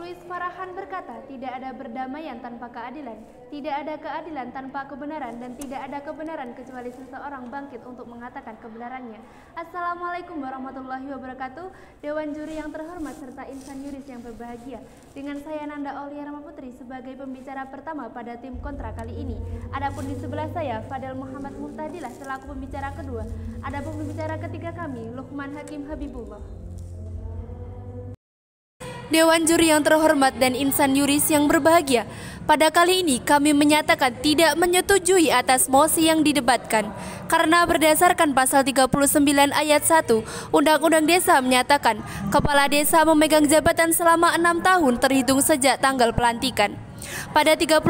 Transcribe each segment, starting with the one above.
Louis Farrakhan berkata, tidak ada perdamaian tanpa keadilan, tidak ada keadilan tanpa kebenaran, dan tidak ada kebenaran kecuali seseorang bangkit untuk mengatakan kebenarannya. Assalamualaikum warahmatullahi wabarakatuh. Dewan juri yang terhormat serta insan yuris yang berbahagia. Dengan saya Nanda Aulia Ramaputri sebagai pembicara pertama pada tim kontra kali ini. Adapun di sebelah saya Fadel Muhammad Muhtadilah selaku pembicara kedua. Adapun pembicara ketiga kami Luqman Hakim Habibullah. Dewan juri yang terhormat dan insan yuris yang berbahagia, pada kali ini kami menyatakan tidak menyetujui atas mosi yang didebatkan karena berdasarkan pasal 39 ayat 1 Undang-Undang Desa menyatakan kepala desa memegang jabatan selama 6 tahun terhitung sejak tanggal pelantikan. Pada 39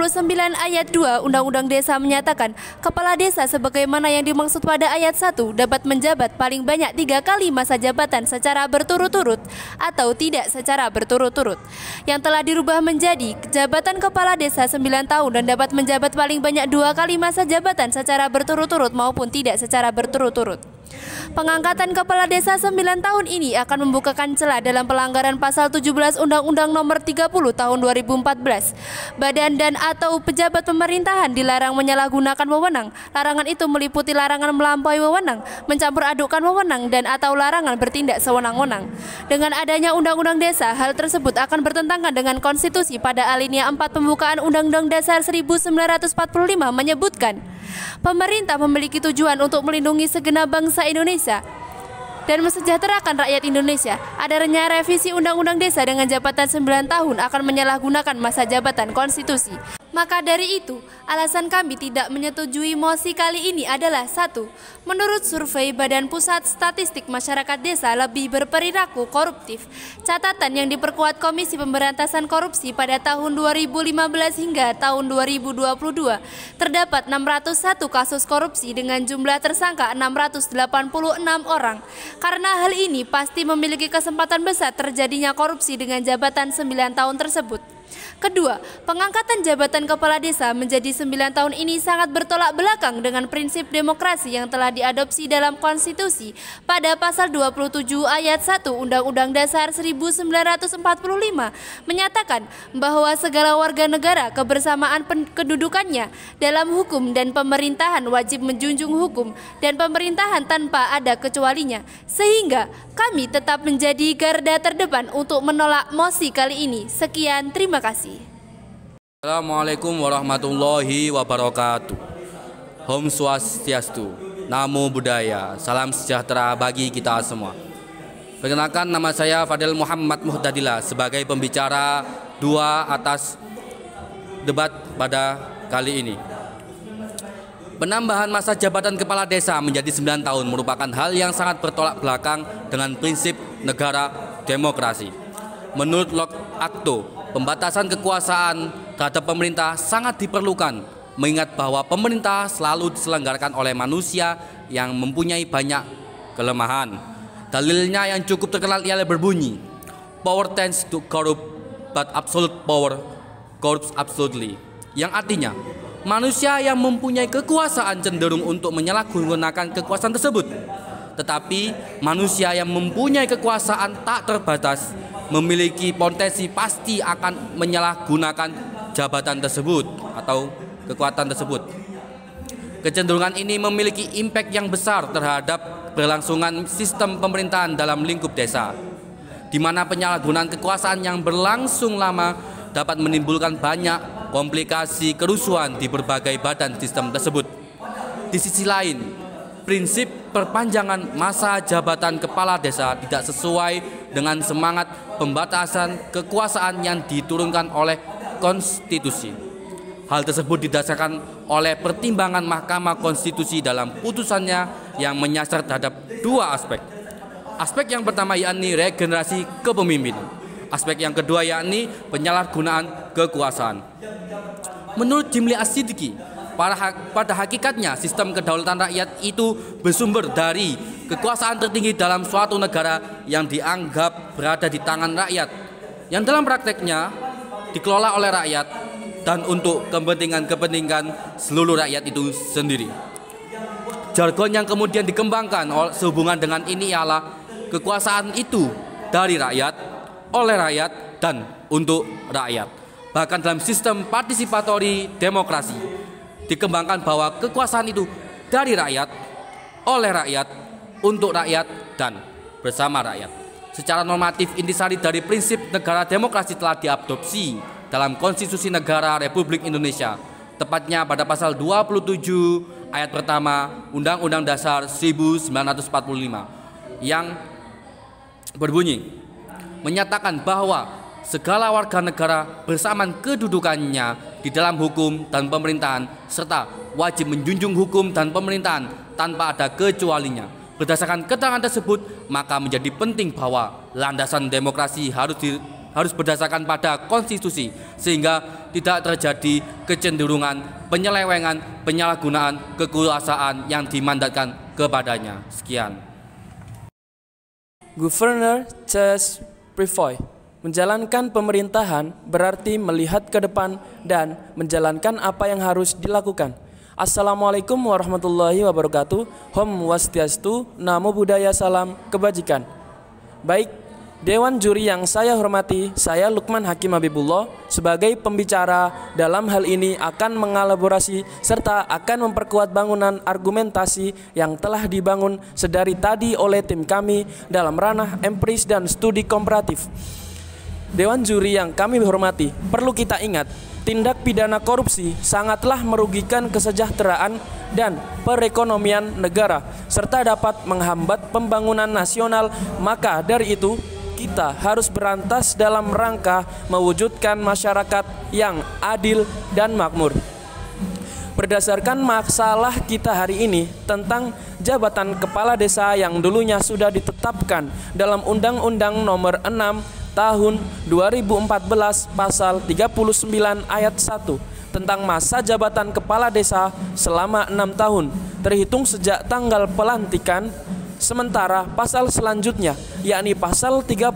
ayat 2 Undang-Undang Desa menyatakan kepala desa sebagaimana yang dimaksud pada ayat 1 dapat menjabat paling banyak 3 kali masa jabatan secara berturut-turut atau tidak secara berturut-turut, yang telah dirubah menjadi jabatan kepala desa 9 tahun dan dapat menjabat paling banyak 2 kali masa jabatan secara berturut-turut maupun tidak secara berturut-turut. Pengangkatan kepala desa 9 tahun ini akan membukakan celah dalam pelanggaran pasal 17 Undang-Undang Nomor 30 Tahun 2014. Badan dan atau pejabat pemerintahan dilarang menyalahgunakan wewenang. Larangan itu meliputi larangan melampaui wewenang, mencampur adukkan wewenang, dan atau larangan bertindak sewenang-wenang. Dengan adanya Undang-Undang Desa, hal tersebut akan bertentangan dengan konstitusi. Pada alinea 4 pembukaan Undang-Undang Dasar 1945 menyebutkan pemerintah memiliki tujuan untuk melindungi segenap bangsa Indonesia dan mesejahterakan rakyat Indonesia. Adanya revisi Undang-Undang Desa dengan jabatan 9 tahun akan menyalahgunakan masa jabatan konstitusi. Maka dari itu, alasan kami tidak menyetujui mosi kali ini adalah 1. Menurut survei Badan Pusat Statistik Masyarakat Desa lebih berperilaku koruptif. Catatan yang diperkuat Komisi Pemberantasan Korupsi pada tahun 2015 hingga tahun 2022, terdapat 601 kasus korupsi dengan jumlah tersangka 686 orang. Karena hal ini pasti memiliki kesempatan besar terjadinya korupsi dengan jabatan 9 tahun tersebut. Kedua, pengangkatan jabatan kepala desa menjadi 9 tahun ini sangat bertolak belakang dengan prinsip demokrasi yang telah diadopsi dalam konstitusi pada pasal 27 ayat 1 Undang-Undang Dasar 1945 menyatakan bahwa segala warga negara kebersamaan kedudukannya dalam hukum dan pemerintahan wajib menjunjung hukum dan pemerintahan tanpa ada kecualinya, sehingga kami tetap menjadi garda terdepan untuk menolak mosi kali ini. Sekian, terima kasih. Assalamualaikum warahmatullahi wabarakatuh. Om Swastiastu, Namo Buddhaya, salam sejahtera bagi kita semua. Perkenalkan, nama saya Fadel Muhammad Muhtadilah sebagai pembicara 2 atas debat pada kali ini. Penambahan masa jabatan kepala desa menjadi 9 tahun merupakan hal yang sangat bertolak belakang dengan prinsip negara demokrasi. Menurut Lok Akto, pembatasan kekuasaan terhadap pemerintah sangat diperlukan, mengingat bahwa pemerintah selalu diselenggarakan oleh manusia yang mempunyai banyak kelemahan. Dalilnya yang cukup terkenal ialah berbunyi, "Power tends to corrupt, but absolute power corrupts absolutely." Yang artinya, manusia yang mempunyai kekuasaan cenderung untuk menyalahgunakan kekuasaan tersebut. Tetapi manusia yang mempunyai kekuasaan tak terbatas memiliki potensi pasti akan menyalahgunakan jabatan tersebut atau kekuatan tersebut. Kecenderungan ini memiliki impact yang besar terhadap berlangsungan sistem pemerintahan dalam lingkup desa, di mana penyalahgunaan kekuasaan yang berlangsung lama dapat menimbulkan banyak komplikasi kerusuhan di berbagai badan sistem tersebut. Di sisi lain, prinsip perpanjangan masa jabatan kepala desa tidak sesuai dengan semangat pembatasan kekuasaan yang diturunkan oleh konstitusi. Hal tersebut didasarkan oleh pertimbangan Mahkamah Konstitusi dalam putusannya yang menyasar terhadap 2 aspek. Aspek yang pertama yakni regenerasi kepemimpinan. Aspek yang kedua yakni penyalahgunaan kekuasaan. Menurut Jimli As-Siddiqi, pada hakikatnya sistem kedaulatan rakyat itu bersumber dari kekuasaan tertinggi dalam suatu negara yang dianggap berada di tangan rakyat, yang dalam prakteknya dikelola oleh rakyat dan untuk kepentingan seluruh rakyat itu sendiri. Jargon yang kemudian dikembangkan sehubungan dengan ini ialah kekuasaan itu dari rakyat, oleh rakyat, dan untuk rakyat. Bahkan dalam sistem partisipatori demokrasi dikembangkan bahwa kekuasaan itu dari rakyat, oleh rakyat, untuk rakyat, dan bersama rakyat. Secara normatif, intisari dari prinsip negara demokrasi telah diadopsi dalam Konstitusi Negara Republik Indonesia, tepatnya pada pasal 27 ayat pertama Undang-Undang Dasar 1945 yang berbunyi, menyatakan bahwa segala warga negara bersamaan kedudukannya di dalam hukum dan pemerintahan serta wajib menjunjung hukum dan pemerintahan tanpa ada kecualinya. Berdasarkan keterangan tersebut, maka menjadi penting bahwa landasan demokrasi harus berdasarkan pada konstitusi sehingga tidak terjadi kecenderungan penyelewengan, penyalahgunaan kekuasaan yang dimandatkan kepadanya. Sekian. Governor Charles Prevost menjalankan pemerintahan berarti melihat ke depan dan menjalankan apa yang harus dilakukan. Assalamualaikum warahmatullahi wabarakatuh. Om Swastiastu, Namo Buddhaya, salam kebajikan. Baik, Dewan Juri yang saya hormati, saya Lukman Hakim Habibullah sebagai pembicara dalam hal ini akan mengelaborasi serta akan memperkuat bangunan argumentasi yang telah dibangun sedari tadi oleh tim kami dalam ranah empiris dan studi komparatif. Dewan Juri yang kami hormati, perlu kita ingat, tindak pidana korupsi sangatlah merugikan kesejahteraan dan perekonomian negara serta dapat menghambat pembangunan nasional. Maka dari itu, kita harus berantas dalam rangka mewujudkan masyarakat yang adil dan makmur. Berdasarkan masalah kita hari ini tentang jabatan kepala desa yang dulunya sudah ditetapkan dalam Undang-Undang Nomor 6 Tahun 2014 Pasal 39 Ayat 1 tentang masa jabatan kepala desa selama 6 tahun terhitung sejak tanggal pelantikan. Sementara pasal selanjutnya, yakni pasal 39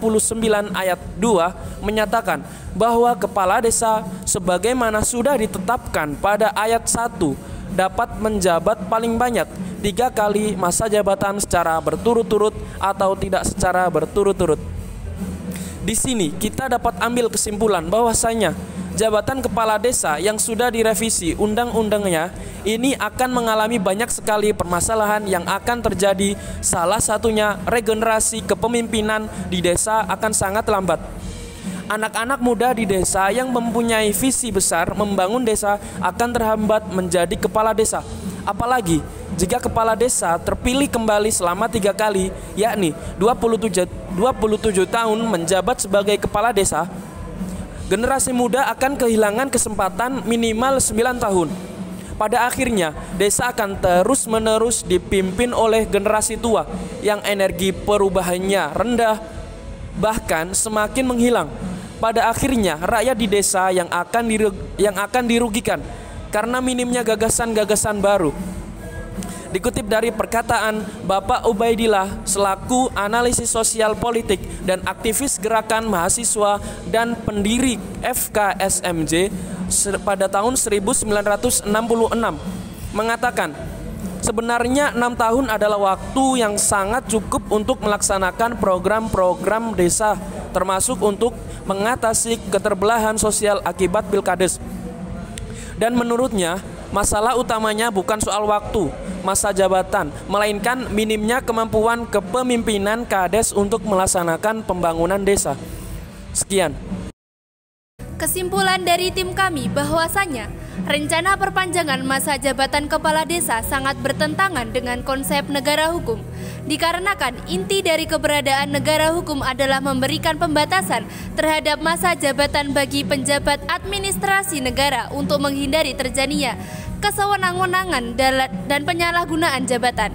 ayat 2 menyatakan bahwa kepala desa sebagaimana sudah ditetapkan pada ayat 1 dapat menjabat paling banyak 3 kali masa jabatan secara berturut-turut atau tidak secara berturut-turut. Di sini kita dapat ambil kesimpulan bahwasanya jabatan kepala desa yang sudah direvisi undang-undangnya ini akan mengalami banyak sekali permasalahan yang akan terjadi. Salah satunya regenerasi kepemimpinan di desa akan sangat lambat. Anak-anak muda di desa yang mempunyai visi besar membangun desa akan terhambat menjadi kepala desa. Apalagi jika kepala desa terpilih kembali selama 3 kali, yakni 27 tahun menjabat sebagai kepala desa, generasi muda akan kehilangan kesempatan minimal 9 tahun. Pada akhirnya, desa akan terus-menerus dipimpin oleh generasi tua yang energi perubahannya rendah, bahkan semakin menghilang. Pada akhirnya, rakyat di desa yang akan dirugikan karena minimnya gagasan-gagasan baru. Dikutip dari perkataan Bapak Ubaidillah selaku analisis sosial politik dan aktivis gerakan mahasiswa dan pendiri FKSMJ pada tahun 1966 mengatakan, sebenarnya 6 tahun adalah waktu yang sangat cukup untuk melaksanakan program-program desa, termasuk untuk mengatasi keterbelahan sosial akibat pilkades. Dan menurutnya, masalah utamanya bukan soal waktu, masa jabatan, melainkan minimnya kemampuan kepemimpinan kades untuk melaksanakan pembangunan desa. Sekian. Kesimpulan dari tim kami bahwasanya rencana perpanjangan masa jabatan kepala desa sangat bertentangan dengan konsep negara hukum. Dikarenakan inti dari keberadaan negara hukum adalah memberikan pembatasan terhadap masa jabatan bagi penjabat administrasi negara untuk menghindari terjadinya kesewenang-wenangan dan penyalahgunaan jabatan.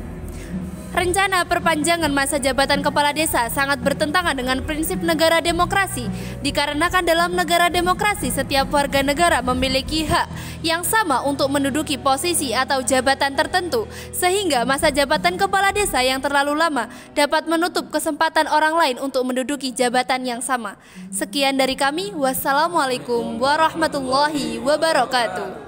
Rencana perpanjangan masa jabatan kepala desa sangat bertentangan dengan prinsip negara demokrasi, dikarenakan dalam negara demokrasi setiap warga negara memiliki hak yang sama untuk menduduki posisi atau jabatan tertentu, sehingga masa jabatan kepala desa yang terlalu lama dapat menutup kesempatan orang lain untuk menduduki jabatan yang sama. Sekian dari kami, wassalamualaikum warahmatullahi wabarakatuh.